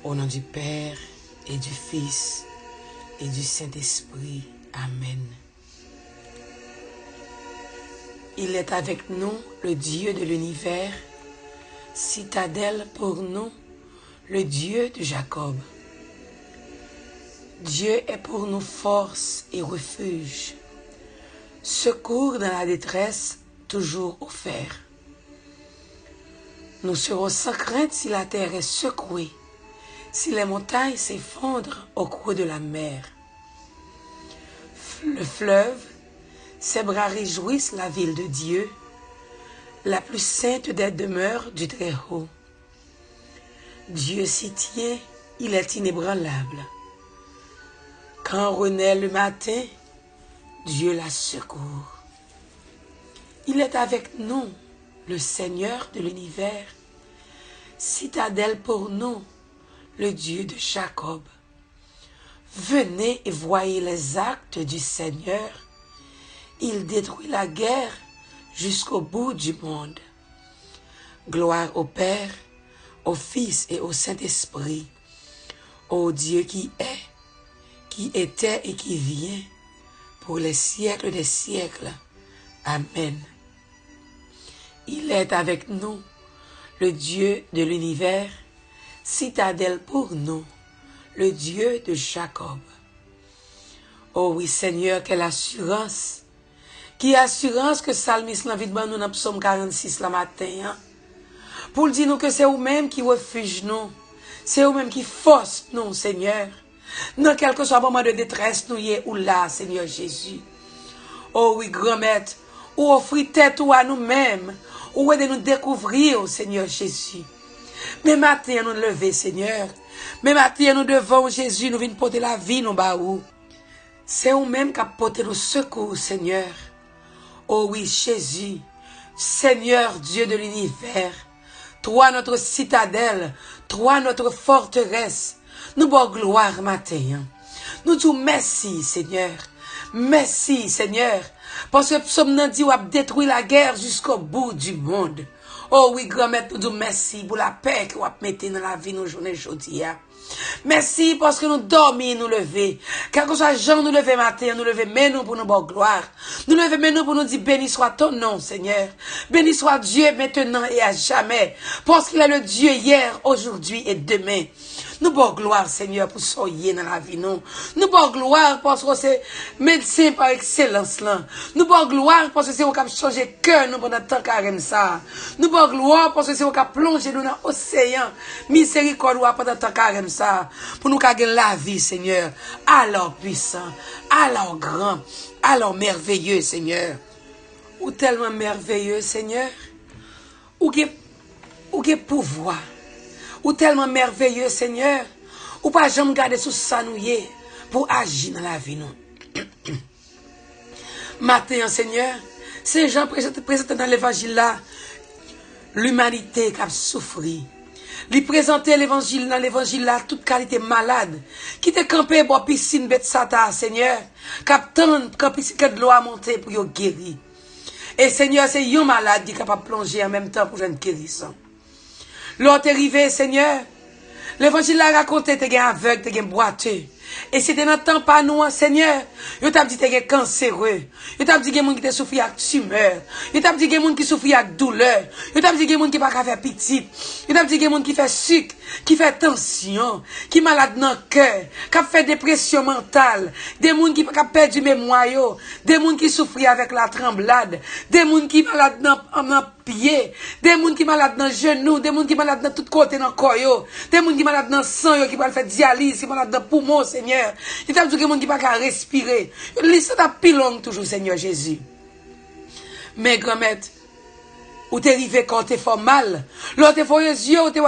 Au nom du Père et du Fils et du Saint-Esprit. Amen. Il est avec nous, le Dieu de l'univers, citadelle pour nous, le Dieu de Jacob. Dieu est pour nous force et refuge, secours dans la détresse toujours offert. Nous serons sans crainte si la terre est secouée, si les montagnes s'effondrent au creux de la mer. Le fleuve, ses bras réjouissent la ville de Dieu, la plus sainte des demeures du Très-Haut. Dieu s'y tient, il est inébranlable. Quand renaît le matin, Dieu la secourt. Il est avec nous, le Seigneur de l'univers, citadelle pour nous, le Dieu de Jacob. Venez et voyez les actes du Seigneur. Il détruit la guerre jusqu'au bout du monde. Gloire au Père, au Fils et au Saint-Esprit, au Dieu qui est, qui était et qui vient, pour les siècles des siècles. Amen. Il est avec nous, le Dieu de l'univers, citadelle pour nous, le Dieu de Jacob. Oh oui, Seigneur, quelle assurance! Qui assurance que Psalmiste l'envie de nous dans Psaume 46 la matin, hein? Pour dire nous que c'est vous-même qui refuge nous, c'est vous-même qui force nous, Seigneur. Dans quel que soit le moment de détresse, nous y est ou là, Seigneur Jésus. Oh oui, grand maître, ou offrir tête ou à nous-mêmes, ou de nous découvrir, Seigneur Jésus. Mais matin, nous lever, Seigneur. Mais matin, nous devons, Jésus, nous venons porter la vie, nous baou. C'est vous-même qui a porté nos secours, Seigneur. Oh oui, Jésus, Seigneur Dieu de l'univers, toi notre citadelle, toi notre forteresse, nous bon gloire matin. Nous disons merci, Seigneur. Merci, Seigneur, parce que Psaume nous dit, on a détruit la guerre jusqu'au bout du monde. Oh oui, grand-mère, nous disons merci pour la paix que vous avez mis dans la vie, nos journées aujourd'hui. Merci parce que nous dormons, nous lever. Quel que soit Jean nous lever matin, nous lever mais nous pour nous bonne gloire. Nous lever mais nous pour nous dire béni soit ton nom, Seigneur. Béni soit Dieu maintenant et à jamais. Parce qu'il est le Dieu hier, aujourd'hui et demain. Nous bonne gloire, Seigneur, pour soyez dans la vie, nous. Nous bonne gloire parce que c'est médecin par excellence, là. Nous bonne gloire parce que c'est vous qui avez changé cœur, nous, pendant tant carême ça. Nous bonne gloire parce que c'est vous qui avez plongé nous dans l'océan. Miséricorde, pendant tant carême ça. Pour nous gagner la vie, Seigneur. Alors puissant, alors grand, alors merveilleux, Seigneur. Ou tellement merveilleux, Seigneur. Ou que pouvoir. Ou tellement merveilleux, Seigneur. Ou pas jamais garder sous ça nous pour agir dans la vie, nous. Matin, Seigneur, ces gens présentent dans l'évangile là, l'humanité qui a souffert. Lui présenter l'évangile dans l'évangile là, toute qualité malade, qui te campé pour piscine bête sata, Seigneur, captain, quand piscine que de l'eau a monté pour y guérir. Et Seigneur, c'est un malade qui est capable de plonger en même temps pour une guérison. L'autre est arrivé, Seigneur. L'évangile l'a raconté, t'es aveugle, t'es boiteux. Et c'était dans le temps pas nous, Seigneur. Yo t'a dit t'es cancéreux. Yo t'a dit qu'il y a des gens qui te souffrent avec tumeur. Yo t'a dit qu'il y a des gens qui souffrent avec douleur. Yo t'a dit qu'il y a des gens qui pas faire petit. Yo t'a dit qu'il y a des gens qui fait sucre, qui fait tension, qui malade dans le cœur, qui fait dépression mentale, des gens qui pas perdre du mémoire, des gens qui souffrent avec la tremblade, des gens qui malade dans pied, des gens qui malade dans genou, des gens qui malade dans tout côté dans corps, des gens qui malade dans sang, qui va faire dialyse, qui malade dans poumon, Seigneur. Il t'a dit que les gens qui pas respirer. Liste ta pilong toujours, Seigneur Jésus. Mais grand-mère, ou t'es arrivé quand t'es fort mal, l'autre fois les yeux, ou t'es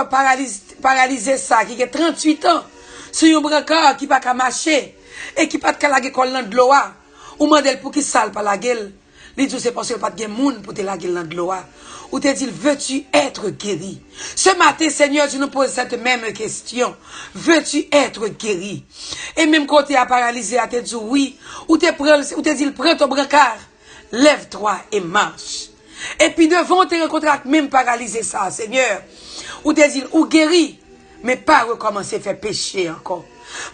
paralysé ça, qui a 38 ans, sur un brancard qui pas qu'à marcher, et qui pas qu'à la gueule de l'eau, ou mandel pour qui sale par la gueule. Les dit c'est parce que pas de monde pour te la gueule dans de l'eau. Ou te dit, veux-tu être guéri? Ce matin, Seigneur, tu nous poses cette même question. Veux-tu être guéri? Et même quand tu es paralysé, tu te dit oui. Ou te dit, prends ton brancard, lève-toi et marche. Et puis devant te rencontrer avec même paralysé ça, Seigneur. Ou te dit, ou guéri, mais pas recommencer à faire péché encore.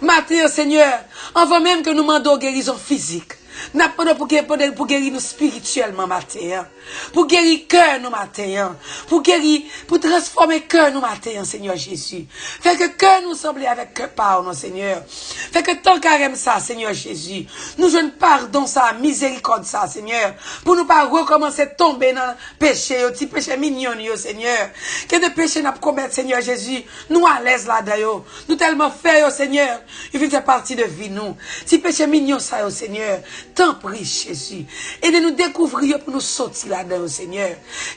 Matin, Seigneur, avant même que nous demandions guérison physique, nous demandons pour guérir nous spirituellement matin, pour guérir cœur nous matin, pour guérir, pour transformer cœur nous matin, Seigneur Jésus. Fait que cœur nous semble avec cœur pardon, Seigneur. Fait que tant qu'à ça, Seigneur Jésus, nous jeune pardon ça, miséricorde ça, Seigneur, pour nous pas recommencer à tomber dans le péché, petit péché mignon, Seigneur. Que de péché n'a pas commettre, Seigneur Jésus, nous à l'aise là-dedans, nous tellement fait, Seigneur, il fait partie de vie, nous. Si péché mignon ça, Seigneur, t'en prie, Jésus. Et de nous découvrir pour nous sortir là-dedans, Seigneur.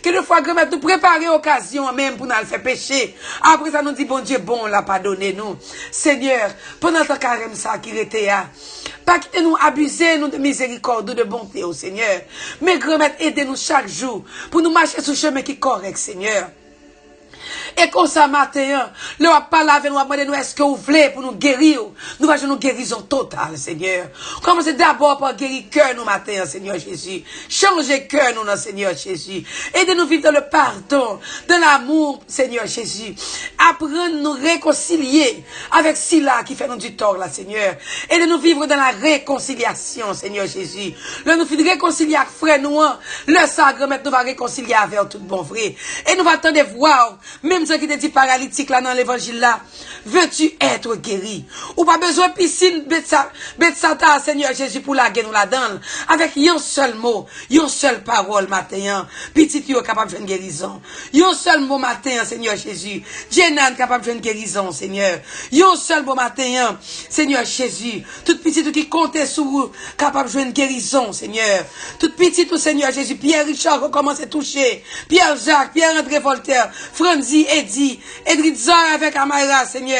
Que de fois, grand nous préparer l'occasion même pour nous faire péché. Après ça, nous dit, bon Dieu, bon, on l'a pardonné, nous. Seigneur, pendant ce carême ça qui était là, pas quitter nous abuser nous de miséricorde ou de bonté, au Seigneur. Mais grand aidez-nous chaque jour pour nous marcher sur le chemin qui est correct, Seigneur. Et comme ça, matin, le pas laver nous, demander nous, est-ce que vous voulez pour nous guérir? Nous allons nous guérison totale, Seigneur. Commencez d'abord par guérir cœur nous matin, Seigneur Jésus. Changez cœur nous, Seigneur Jésus. Aidez-nous vivre dans le pardon, dans l'amour, Seigneur Jésus. Apprendre nous réconcilier avec ceux-là qui fait nous du tort, là, Seigneur. Aidez-nous vivre dans la réconciliation, Seigneur Jésus. Là, nous faisons réconcilier avec frère nous, le sacrement, nous va réconcilier avec tout bon vrai. Et nous va attendre voir, même ceux qui te dit paralytique là dans l'évangile là, veux-tu être guéri? Ou pas besoin de piscine, Betsata, Seigneur Jésus, pour la guerre nous la donne. Avec un seul mot, une seule parole matin, petit yo capable de faire une guérison. Un seul mot matin, Seigneur Jésus. Jenan capable de faire une guérison, Seigneur. Un seul mot matin, Seigneur Jésus. Tout petit tout qui comptait sur vous, capable de faire une guérison, Seigneur. Tout petit tout, Seigneur Jésus. Pierre Richard recommence à toucher. Pierre Jacques, Pierre André Voltaire, Franzi, Eddie, Edritza avec Amara, Seigneur.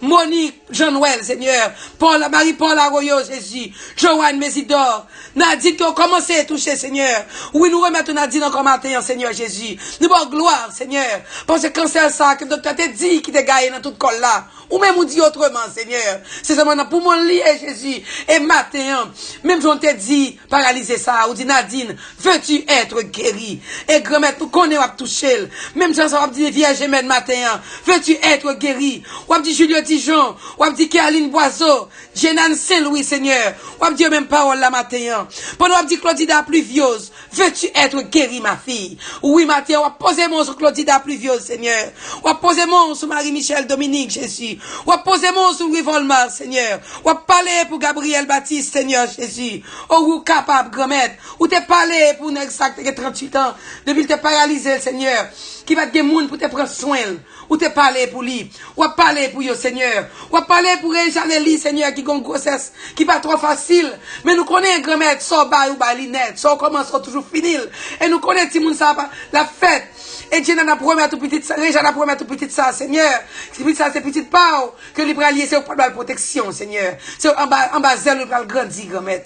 Monique, Jean-Noël, Seigneur. Paul, Marie-Paul Arroyo, Jésus. Joanne Mésidor. Nadine qui ont commencé à toucher, Seigneur. Oui, nous remettons Nadine encore matin, Seigneur Jésus. Nous avons gloire, Seigneur. Parce que cancer ça, que le docteur t'a dit qu'il t'a gagné dans toute colle là. Ou même on dit autrement, Seigneur. C'est seulement pour moi lier, Jésus. Et matin, même si on t'a dit, paralyser ça, ou dit Nadine, veux-tu être guéri? Et grand-mère, nous connaissons à toucher. Même si on va dire Vierge Mène matin, veux-tu être guéri? Ou on dit Julio Dijon, ou on dit Caroline Boiseau, Jenan Saint-Louis, Seigneur. Ou on dit même parole la matin. Pendant on dit Claudida Pluviose, veux-tu être guéri, ma fille? Oui, matin, on va poser mon sur Claudida Pluviose, Seigneur. On va poser mon sur Marie-Michel Dominique, Jésus. On va poser mon sur Louis Volmar, Seigneur. On va parler pour Gabriel Baptiste, Seigneur Jésus. Oh, ou capable, grand-mère. Ou t'es parlé pour un exact 38 ans, depuis t'es paralysé, Seigneur. Qui va te monde pour te prendre soin. Ou te parler pour lui. Ou à parler pour yo, Seigneur. Ou à parler pour Réjanélie, Seigneur, qui a une grossesse, qui va trop facile. Mais nous connaissons grand-mère, so bas ou balinette, so commence toujours finir. Et nous connaissons tout le monde ça, la fête. Et Dieu n'a promis à tout petit ça, Réja n'a promis à tout petit ça, Seigneur. Ça, c'est petit pas, que le lié, c'est pas de la protection, Seigneur. C'est en bas, zèle, nous allons grandir, grand-mère.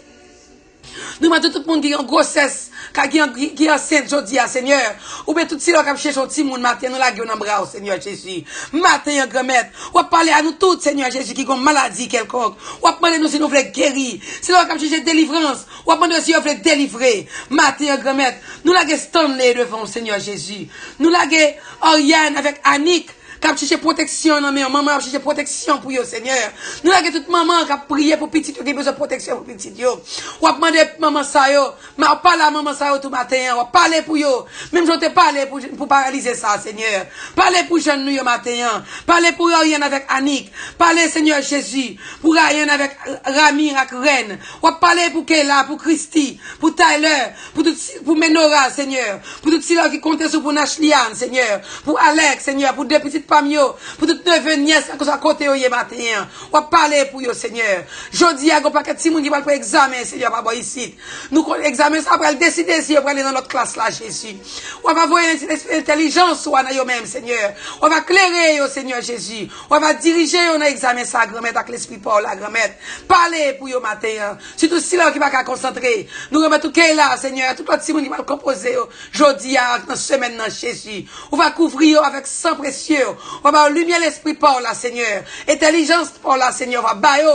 Nous mettons tout le monde qui est en grossesse, qui est enceinte, je dis, Seigneur. Ou bien tout si l'on a cherché un petit monde matin, nous la gueule en bras, Seigneur Jésus. Matin, grand-mère. Ou parler à nous tous, Seigneur Jésus, qui ont une maladie quelconque. Ou demander nous si nous voulons guérir. Si l'on a cherché délivrance, ou demander si nous voulons délivrer. Matin, grand-mère. Nous la Stanley devant, Seigneur Jésus. Nous la Oriane avec Annick. Qui a cherché protection, non, mais maman a cherché protection pour yo, Seigneur. Nous avons toute maman qui a prié pour petit, qui a besoin de protection pour petit, yo. Ou a demandé maman ça, yo. Mais on parle à maman ça, yo, tout matin, on parler pour yo. Même je te parle pour paralyser ça, Seigneur. Parler pour jeune nous, yo, matin. Parler pour rien avec Annick. Parler, Seigneur Jésus. Pour rien avec Rami, avec Reine. Ou a parler pour Kayla, pour Christy, pour Tyler, pour Menora, Seigneur. Pour tout ceux qui comptent sur pour Nashlian, Seigneur. Pour Alex, Seigneur. Pour deux petites Pamio, pour toutes neveux nièces à côté au matin. On va parler pour vous, Seigneur. Jodi a go paquet de monde qui va pour examen, Seigneur, pas ici. Nous examen ça après décider si on va aller dans notre classe là, Jésus. On va voir l'intelligence ou en même, Seigneur. On va clairer, Seigneur Jésus. On va diriger on examen ça, grand-mère avec l'esprit Paul, la grand-mère. Parler pour vous matin. Surtout si là qui va concentrer. Nous remettons tout là, Seigneur, tout petit monde qui va composer jodi à dans semaine dans Jésus. On va couvrir avec sang précieux. On va lumière l'esprit par là, Seigneur. Intelligence par là, Seigneur. On va bailler.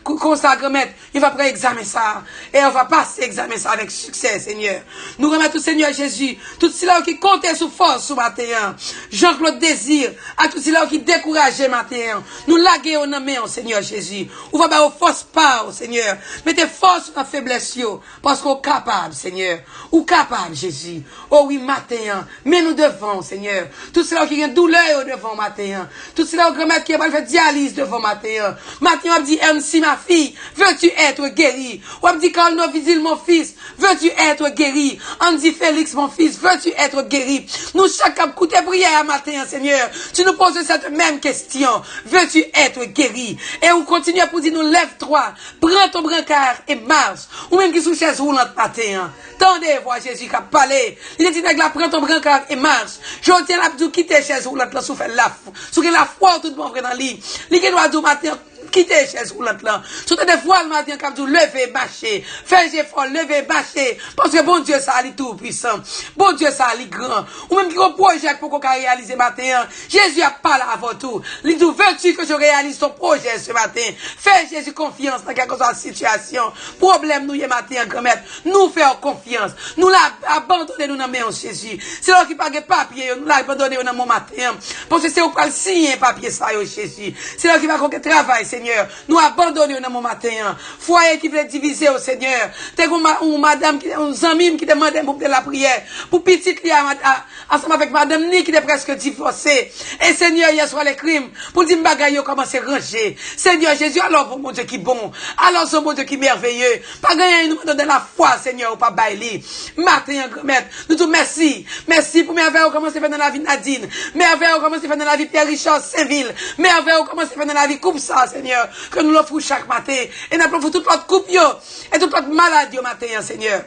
Consacrer, maître. Il va prendre examen ça. Et on va passer examen ça avec succès, Seigneur. Nous remettons, Seigneur Jésus, tout cela qui comptait sous force ce matin. Jean-Claude Désir, à tout cela qui décourageait matin. Nous laguer au nom, Seigneur Jésus. On va faire force pas, Seigneur. Mettez force dans la faiblesse, parce qu'on est capable, Seigneur. Ou capable, Jésus. Oh oui, matin. Mais nous devons, Seigneur. Tout cela qui a une douleur devant matin. Tout cela qui a fait dialyse devant matin. Matin, on dit, MC, ma fille, veux-tu être guéri? On dit, quand nous visite mon fils, veux-tu être guéri? On dit, Félix, mon fils, veux-tu être guéri? Nous, chacun, écoutez prière matin, Seigneur. Tu nous poses cette même question. Veux-tu être guéri? Et on continue pour dire, nous lève-toi, prends ton brancard et marche. Ou même qui sous chaise roulante matin. Tendez, voir Jésus qui a parlé. Il dit, prends ton brancard et marche. Je tiens la pour quitter chaise roulante là, sous la foi, tout le monde dans l'île. Il doit dire matin, quitter chaise roulante là. Surtout des fois le matin, quand vous levez, marcher. Faites effort, levez, marcher. Parce que bon Dieu, ça est tout puissant. Bon Dieu, ça est grand. Ou même qui a un projet pour qu'on réalise matin. Jésus a parlé avant tout. Il dit, veux-tu que je réalise ton projet ce matin? Fais Jésus confiance dans quelque chose de situation. Problème nous, matin, grand-mère. Nous faisons confiance. Nous l'abandonnons nous dans main Jésus. C'est là qui pas de papier, nous l'abandonnons dans mon matin. Parce que c'est où pas le signer papier ça, Jésus. C'est là qui va qu'on travail, Seigneur. Nous abandonnons dans mon matin. Foyer qui veut diviser au Seigneur. T'es ou madame, un ami qui demande pour la prière. Pour petite ensemble avec madame Ni qui est presque divorcée. Et Seigneur, hier soir les crimes. Pour dire bagaille comment c'est rangé. Seigneur Jésus, alors pour mon Dieu qui bon. Alors ce mon Dieu qui merveilleux. Pas gagner nous donner la foi, Seigneur, ou pas bailler. Matin, grand-mère, nous te merci. Merci pour merveille comment c'est fait dans la vie Nadine. Merveille comment c'est fait dans la vie Pierre Richard Saint-Ville. Merveille comment c'est fait dans la vie Coupe ça, Seigneur. Que nous l'offrons chaque matin. Et nous offrons toute notre coupe, et toute notre maladie au matin, Seigneur.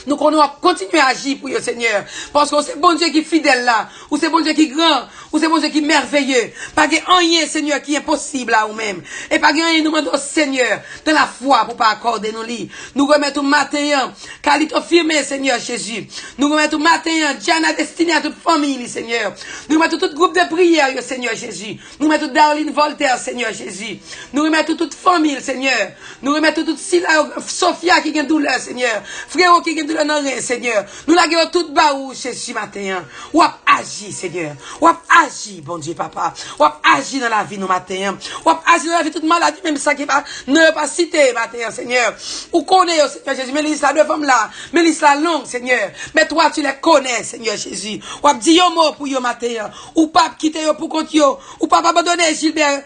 Nous continuer à agir pour eux, Seigneur. Parce que c'est bon Dieu qui est fidèle là. Ou c'est bon Dieu qui est grand. Ou c'est bon Dieu qui est merveilleux. Pas qu'il y ait rien, Seigneur, qui est impossible à nous-mêmes. Et pas qu'il y ait rien, nous demandons, Seigneur, de la foi pour pas accorder nos lits. Nous remettons matin, car il est firmé, Seigneur Jésus. Nous remettons matin, Diana destiné à toute famille, Seigneur. Nous remettons tout groupe de prière, Seigneur Jésus. Nous remettons Darlene Voltaire, Seigneur Jésus. Nous remettons toute famille, Seigneur. Nous remettons toute Sophia qui a une douleur, Seigneur. Frérot qui a une douleur. Seigneur, nous l'avons tout baou Jésus matin. Ou agi, Seigneur. Ou agi, bon Dieu, papa. Ou agi dans la vie, nous matin. Ou agi dans la vie, toute maladie, même ça qui va ne pas citer, matin, Seigneur. Ou connaît, Seigneur Jésus. Mais l'isla de femme là. Mais l'isla longue, Seigneur. Mais toi, tu les connais, Seigneur Jésus. Ou dit yo mot pour yo matin. Ou pas quitter yo pour compte yo. Ou pas abandonner Gilbert.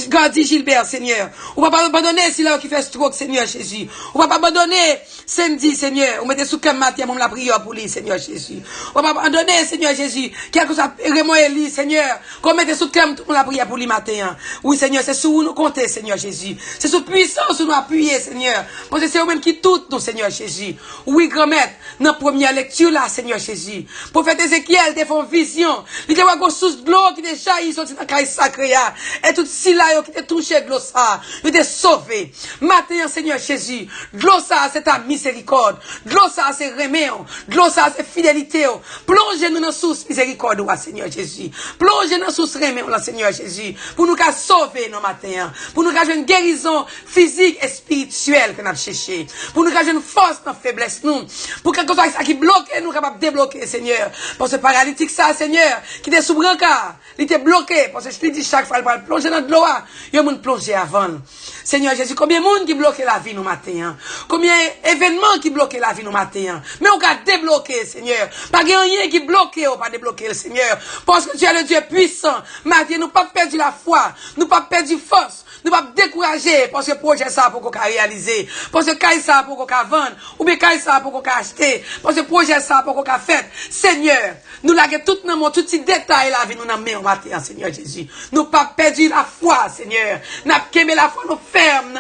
Gandhi Gilbert, Seigneur. Ou pas abandonner si là qui fait stroke, Seigneur Jésus. Ou pas abandonner Sandy, Seigneur. Ou mettez sous quel matin, mon la prière pour lui, Seigneur Jésus. On va abandonner, Seigneur Jésus. Quelque chose, Raymond Elie, Seigneur. Qu'on mette sous quel matin, la prière pour lui matin. Oui, Seigneur, c'est sous nous compter, Seigneur Jésus. C'est sous puissance, nous appuyer, Seigneur. Parce que c'est vous-même qui tout, nous, Seigneur Jésus. Oui, grand-mère, dans la première lecture, là, Seigneur Jésus. Prophète Ézéchiel, te font vision. Il te voit qu'on source de l'eau qui te jaillit sur la caille sacrée. Et tout si là, qui te touché de l'eau, ça. Il te sauvé. Matin, Seigneur Jésus. De l'eau, ça, c'est ta miséricorde. De l'eau, ça, c'est remède. De l'eau, ça, c'est fidélité. Plongez-nous dans la source miséricorde, Seigneur Jésus. Plongez-nous dans la source remède, Seigneur Jésus. Pour nous sauver nos matins. Pour nous avoir une guérison physique et spirituelle que nous avons cherché. Pour nous avoir une force dans la faiblesse, nous. Pour quelque chose qui bloque, nous capables de débloquer, Seigneur. Pour ce paralytique, ça, Seigneur, qui est sous brancard, il était bloqué. Parce que je te dis chaque fois, il va plonger dans de l'eau. Il y a un monde plongé avant. Seigneur Jésus, combien de monde qui bloque la vie, nous, matin. Combien d'événements qui bloquent la vie, nous, matin. Mais on va débloquer, Seigneur. Pas qu'il y a rien qui bloque, on va débloquer le Seigneur. Parce que tu es le Dieu puissant. Matin, nous pas perdu la foi. Nous pas perdu force. Nous pas décourager. Parce que projet ça pour qu'on réaliser. Parce que caille ça pour qu'on vendre. Ou bien caille ça pour qu'on acheter. Parce que projet ça pour qu'on fait. Seigneur, nous l'avons tout dans mon tout petit détail la vie, nous n'avons pas matin, Seigneur Jésus. Nous pas perdu la foi, Seigneur. Nous avons quémé la foi, nous ferme,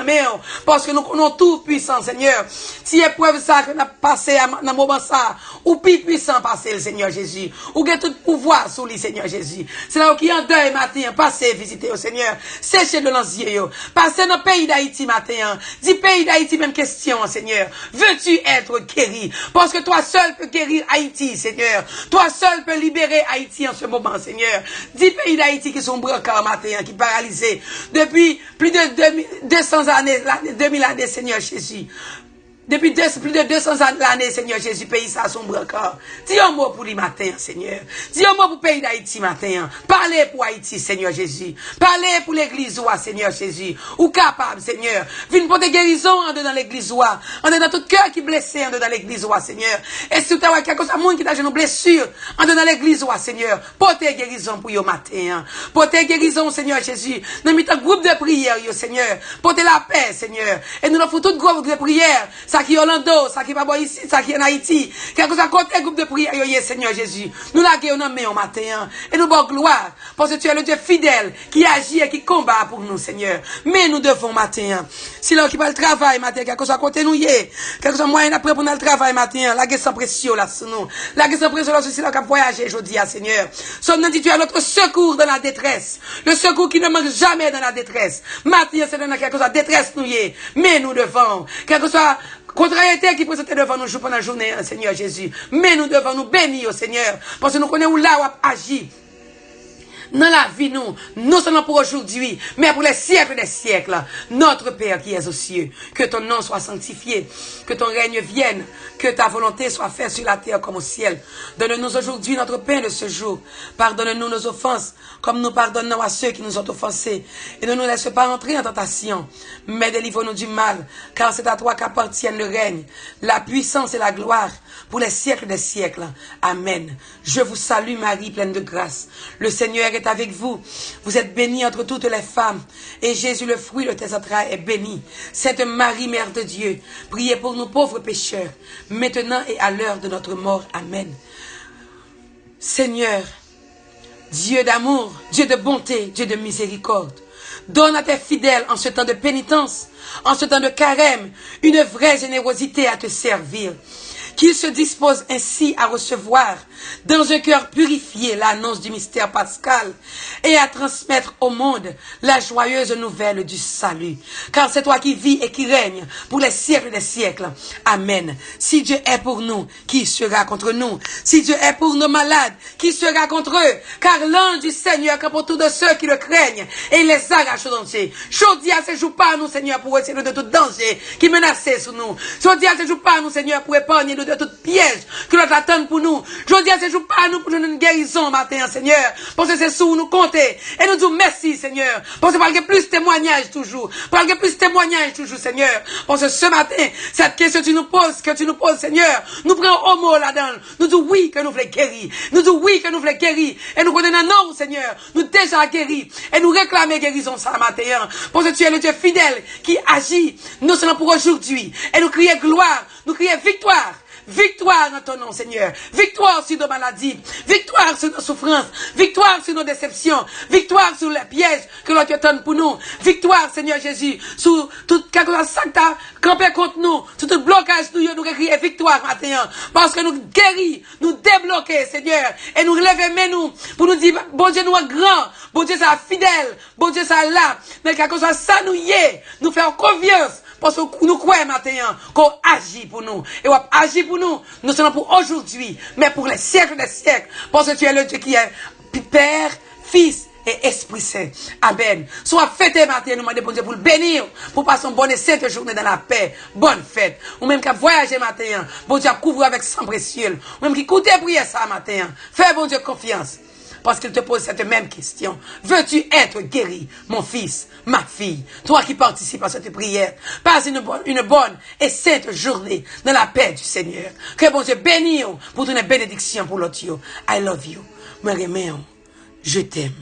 parce que nous connaissons tout puissant, Seigneur. Si épreuve ça que nous avons passé dans moment ça, ou plus puissant passer le Seigneur Jésus. Ou que tout pouvoir sur lui, Seigneur Jésus. C'est là qui en deuil matin, passez visiter au Seigneur. Séchez de l'ancien, Passez dans le pays d'Haïti matin. Dis pays d'Haïti, même question, Seigneur. Veux-tu être guéri? Parce que toi seul peux guérir Haïti, Seigneur. Toi seul peux libérer Haïti en ce moment, Seigneur. Dis pays d'Haïti qui sont braqués matin, qui paralysés depuis plus de 200 années, 2000 années, Seigneur Jésus. Depuis plus de 200 années, Seigneur Jésus, pays ça sombre encore. Dis un mot pour les matins, Seigneur. Dis un mot pour le pays d'Haïti matin. Parlez pour Haïti, Seigneur Jésus. Parlez pour l'église, Seigneur Jésus. Ou capable, Seigneur. Viens pour des guérisons en dedans l'église, en dedans tout cœur qui est blessé en dedans l'église, Seigneur. Et si tu as quelque chose à monde qui t'a une blessure en dedans l'église, Seigneur, portez guérison pour yo matin. Portez guérison, Seigneur Jésus. Nous mettons un groupe de prière, Seigneur. Portez la paix, Seigneur. Et nous avons tout groupe de prière. Ça qui est Orlando, ça qui est pas ici, ça qui est en Haïti. Quelque chose à côté, groupe de prière, Seigneur Jésus. Nous la guérons au matin. Et nous bon gloire. Parce que tu es le Dieu fidèle qui agit et qui combat pour nous, Seigneur. Mais nous devons matin. Si l'on qui va le travail matin, quelque chose à côté nous y est. Quelque chose à moyen après pour nous le travail matin. La guerre sans pression là, sur nous. La guerre sans pression là, c'est là qu'on voyager aujourd'hui, Seigneur. Son nom dit tu es notre secours dans la détresse. Le secours qui ne manque jamais dans la détresse. Matin, c'est dans quelque chose à détresse nous y est. Mais nous devons. Quelque chose à contrariété qui présente devant nous pendant la journée, Seigneur Jésus. Mais nous devons nous bénir, Seigneur. Parce que nous connaissons où là où agit. Dans la vie, nous, non seulement pour aujourd'hui, mais pour les siècles des siècles. Notre Père qui es aux cieux, que ton nom soit sanctifié, que ton règne vienne, que ta volonté soit faite sur la terre comme au ciel. Donne-nous aujourd'hui notre pain de ce jour. Pardonne-nous nos offenses, comme nous pardonnons à ceux qui nous ont offensés. Et ne nous laisse pas entrer en tentation, mais délivre-nous du mal, car c'est à toi qu'appartiennent le règne, la puissance et la gloire, pour les siècles des siècles. Amen. Je vous salue Marie, pleine de grâce. Le Seigneur est avec vous. Vous êtes bénie entre toutes les femmes. Et Jésus, le fruit de tes entrailles, est béni. Sainte Marie, Mère de Dieu, priez pour nous pauvres pécheurs, maintenant et à l'heure de notre mort. Amen. Seigneur, Dieu d'amour, Dieu de bonté, Dieu de miséricorde, donne à tes fidèles en ce temps de pénitence, en ce temps de carême, une vraie générosité à te servir. Qu'ils se disposent ainsi à recevoir dans un cœur purifié l'annonce du mystère pascal et à transmettre au monde la joyeuse nouvelle du salut. Car c'est toi qui vis et qui règnes pour les siècles des siècles. Amen. Si Dieu est pour nous, qui sera contre nous? Si Dieu est pour nos malades, qui sera contre eux? Car l'ange du Seigneur campe autour de ceux qui le craignent et les arrache au danger. Chaudia ne se joue pas à nous, Seigneur, pour essayer de tout danger qui menaçait sur nous. Chaudia ne se joue pas à nous, Seigneur, pour épargner nous de tout piège que l'on attend pour nous. Chaudia ne se joue pas à nous pour nous une guérison matin, Seigneur. Parce que c'est sous nous compter. Et nous disons merci, Seigneur. Parce que qu'il y a plus de témoignages toujours. Parce qu'il y a plus de témoignages toujours, Seigneur. Parce que ce matin, cette question que tu nous poses, Seigneur, nous prenons au mot là-dedans. Nous disons oui que nous voulons guérir. Nous disons oui que nous voulons guérir. Et nous connaissons non, Seigneur. Nous déjà guéris. Et nous réclamons guérison ça matin. Parce que tu es le Dieu fidèle qui agit, non seulement pour aujourd'hui. Et nous crions gloire. Nous crions victoire. Victoire dans ton nom, Seigneur. Victoire sur nos maladies. Victoire sur nos souffrances. Victoire sur nos déceptions. Victoire sur les pièges que l'on te donne pour nous. Victoire, Seigneur Jésus, sur tout quelque chose qui t'a campé contre nous. Sur tout blocage, nous crions victoire matin. Parce que nous guéris, nous débloquer, Seigneur. Et nous lever nous pour nous dire, bon Dieu, nous est grand. Bon Dieu, c'est fidèle. Bon Dieu, c'est là. Mais quelque chose ça nous y est. Nous faisons confiance. Parce que nous croyons maintenant qu'on agit pour nous. Et on agit pour nous, non seulement pour aujourd'hui, mais pour les siècles des siècles. Parce que tu es le Dieu qui est Père, Fils et Esprit Saint. Amen. Soit fêté matin, nous demandons bon Dieu pour le bénir, pour passer une bonne et sainte journée dans la paix. Bonne fête. Ou même qui voyager matin, bon Dieu couvre avec sang précieux. Ou même qui écoute prier ça matin. Fais bon Dieu confiance. Parce qu'il te pose cette même question. Veux-tu être guéri, mon fils, ma fille? Toi qui participes à cette prière, passe une bonne et sainte journée dans la paix du Seigneur. Que bon Dieu bénisse pour ton bénédiction pour l'autre. I love you. Je t'aime.